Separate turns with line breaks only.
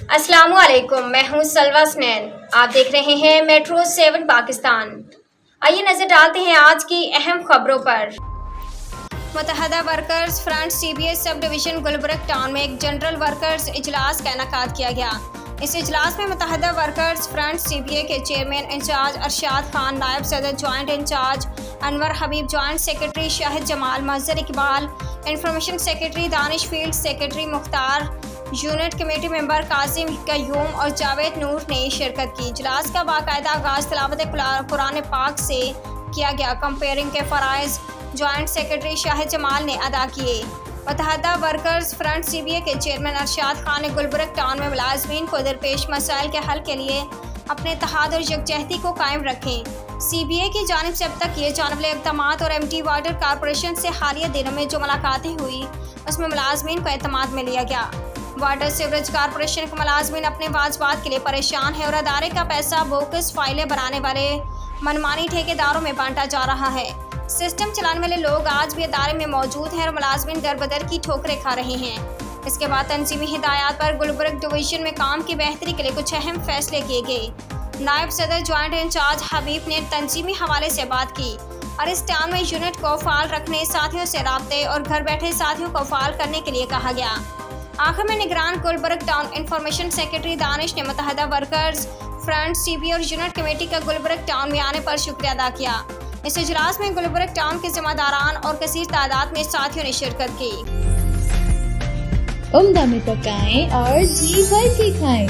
السلام علیکم، میں ہوں سلوہ سنین۔ آپ دیکھ رہے ہیں میٹرو 7 پاکستان۔ آئیے نظر ڈالتے ہیں آج کی اہم خبروں پر۔ متحدہ ورکرز فرنٹ سی بی اے سب ڈویژن گلبرگ ٹاؤن میں ایک جنرل ورکرز اجلاس کا انعقاد کیا گیا۔ اس اجلاس میں متحدہ ورکرز فرنٹ سی بی اے کے چیئرمین انچارج ارشاد خان، نائب صدر جوائنٹ انچارج انور حبیب، جوائنٹ سیکرٹری شاہد جمال، مظہر اقبال، انفارمیشن سیکرٹری دانش، فیلڈ سیکرٹری مختار، یونٹ کمیٹی ممبر قاسم قیوم اور جاوید نور نے شرکت کی۔ اجلاس کا باقاعدہ آغاز تلاوت قرآن پاک سے کیا گیا۔ کمپیئرنگ کے فرائض جوائنٹ سیکرٹری شاہد جمال نے ادا کیے۔ متحدہ ورکرز فرنٹ سی بی اے کے چیئرمین ارشاد خان نے گلبرگ ٹاؤن میں ملازمین کو درپیش مسائل کے حل کے لیے اپنے اتحاد اور یکجہتی کو قائم رکھیں۔ سی بی اے کی جانب سے اب تک کیے جانے والے اقدامات اور ایم ٹی واٹر کارپوریشن سے حالیہ دنوں میں جو ملاقاتیں ہوئی اس میں ملازمین کو اعتماد میں لیا گیا۔ واٹر سیوریج کارپوریشن کے ملازمین اپنے واجبات کے لیے پریشان ہیں اور ادارے کا پیسہ بوکس فائلیں بنانے والے منمانی ٹھیکیداروں میں بانٹا جا رہا ہے۔ سسٹم چلانے والے لوگ آج بھی ادارے میں موجود ہیں اور ملازمین در بدر کی ٹھوکریں کھا رہے ہیں۔ اس کے بعد تنظیمی ہدایات پر گلبرگ ڈویژن میں کام کی بہتری کے لیے کچھ اہم فیصلے کیے گئے۔ نائب صدر جوائنٹ انچارج حبیب نے تنظیمی حوالے سے بات کی اور اس ٹاؤن میں یونٹ کو فعال رکھنے، ساتھیوں سے رابطے اور گھر بیٹھے ساتھیوں کو فعال کرنے کے لیے کہا گیا۔ آخر میں نگران گلبرگ ٹاؤن انفارمیشن سیکرٹری دانش نے متحدہ ورکرز فرنٹ سی بی اے اور یونٹ کمیٹی کا گلبرگ ٹاؤن میں آنے پر شکریہ ادا کیا۔ اس اجلاس میں گلبرگ ٹاؤن کے ذمہ داران اور کثیر تعداد میں ساتھیوں نے شرکت کی۔
عمدہ میں پکائیں اور جی بھر کے کھائیں۔